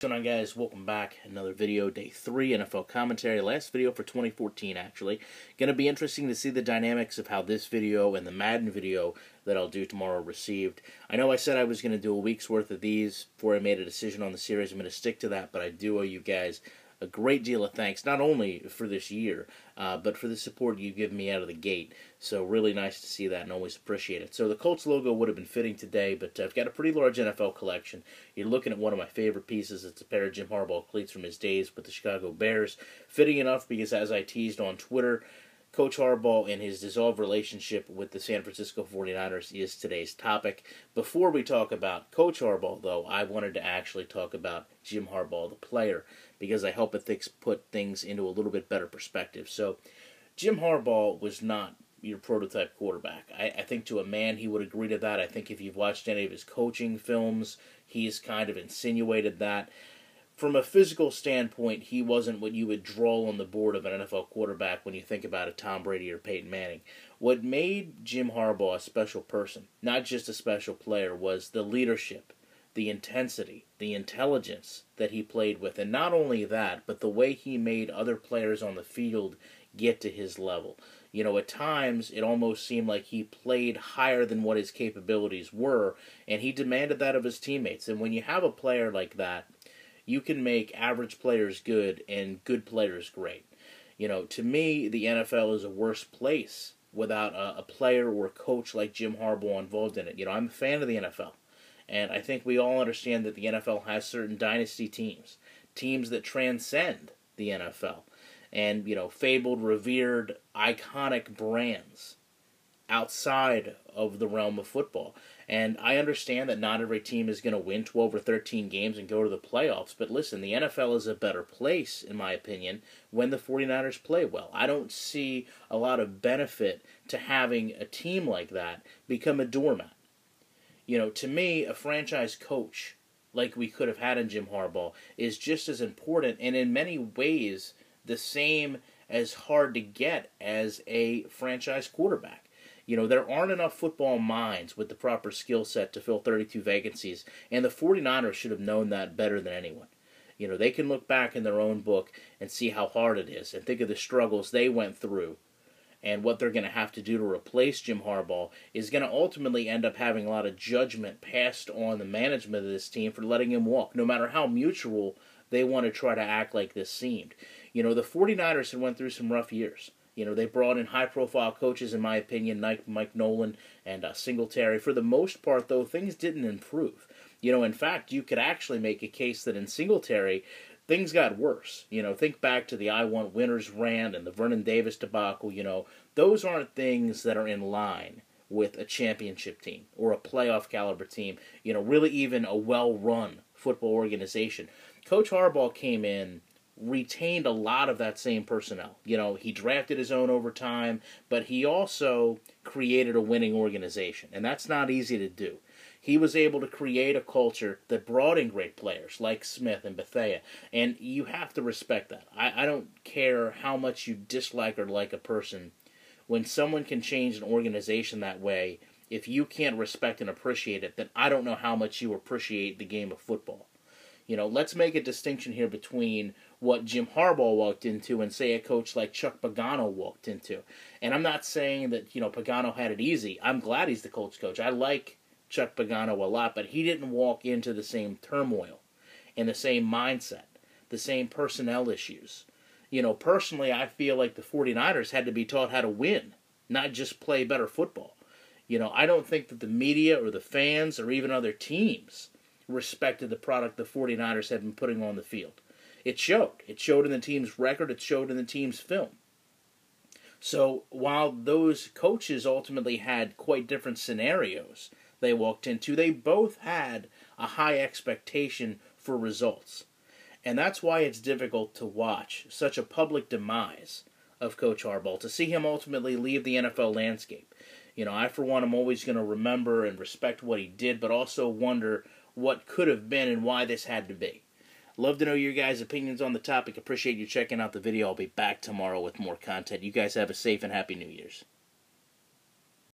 What's going on, guys? Welcome back. Another video, day 3 NFL commentary. Last video for 2014, actually. Going to be interesting to see the dynamics of how this video and the Madden video that I'll do tomorrow received. I know I said I was going to do a week's worth of these before I made a decision on the series. I'm going to stick to that, but I do owe you guys a great deal of thanks, not only for this year, but for the support you've given me out of the gate. So really nice to see that and always appreciate it. So the Colts logo would have been fitting today, but I've got a pretty large NFL collection. You're looking at one of my favorite pieces. It's a pair of Jim Harbaugh cleats from his days with the Chicago Bears. Fitting enough because, as I teased on Twitter, Coach Harbaugh and his dissolved relationship with the San Francisco 49ers is today's topic. Before we talk about Coach Harbaugh, though, I wanted to actually talk about Jim Harbaugh, the player, because I hope it put things into a little bit better perspective. So, Jim Harbaugh was not your prototype quarterback. I think to a man he would agree to that. I think if you've watched any of his coaching films, he's kind of insinuated that. From a physical standpoint, he wasn't what you would draw on the board of an NFL quarterback when you think about a Tom Brady or Peyton Manning. What made Jim Harbaugh a special person, not just a special player, was the leadership, the intensity, the intelligence that he played with. And not only that, but the way he made other players on the field get to his level. You know, at times it almost seemed like he played higher than what his capabilities were, and he demanded that of his teammates. And when you have a player like that, you can make average players good and good players great. You know, to me, the NFL is a worse place without a player or a coach like Jim Harbaugh involved in it. You know, I'm a fan of the NFL, and I think we all understand that the NFL has certain dynasty teams, teams that transcend the NFL, and, you know, fabled, revered, iconic brands outside of the realm of football. And I understand that not every team is going to win 12 or 13 games and go to the playoffs, but listen, the NFL is a better place, in my opinion, when the 49ers play well. I don't see a lot of benefit to having a team like that become a doormat. You know, to me, a franchise coach, like we could have had in Jim Harbaugh, is just as important and in many ways the same as hard to get as a franchise quarterback. You know, there aren't enough football minds with the proper skill set to fill 32 vacancies, and the 49ers should have known that better than anyone. You know, they can look back in their own book and see how hard it is and think of the struggles they went through, and what they're going to have to do to replace Jim Harbaugh is going to ultimately end up having a lot of judgment passed on the management of this team for letting him walk, no matter how mutual they want to try to act like this seemed. You know, the 49ers had went through some rough years. You know, they brought in high-profile coaches, in my opinion, Mike Nolan and Singletary. For the most part, though, things didn't improve. You know, in fact, you could actually make a case that in Singletary, things got worse. You know, think back to the I Want Winners rant and the Vernon Davis debacle. You know, those aren't things that are in line with a championship team or a playoff-caliber team. You know, really even a well-run football organization. Coach Harbaugh came in, retained a lot of that same personnel. You know, he drafted his own over time, but he also created a winning organization, and that's not easy to do. He was able to create a culture that brought in great players like Smith and Bethea, and you have to respect that. I don't care how much you dislike or like a person. When someone can change an organization that way, if you can't respect and appreciate it, then I don't know how much you appreciate the game of football. You know, let's make a distinction here between what Jim Harbaugh walked into and, say, a coach like Chuck Pagano walked into. And I'm not saying that, you know, Pagano had it easy. I'm glad he's the Colts coach. I like Chuck Pagano a lot, but he didn't walk into the same turmoil and the same mindset, the same personnel issues. You know, personally, I feel like the 49ers had to be taught how to win, not just play better football. You know, I don't think that the media or the fans or even other teams respected the product the 49ers had been putting on the field. It showed. It showed in the team's record. It showed in the team's film. So while those coaches ultimately had quite different scenarios they walked into, they both had a high expectation for results. And that's why it's difficult to watch such a public demise of Coach Harbaugh, to see him ultimately leave the NFL landscape. You know, I, for one, am always going to remember and respect what he did, but also wonder what could have been and why this had to be. Love to know your guys' opinions on the topic. Appreciate you checking out the video. I'll be back tomorrow with more content. You guys have a safe and happy New Year's.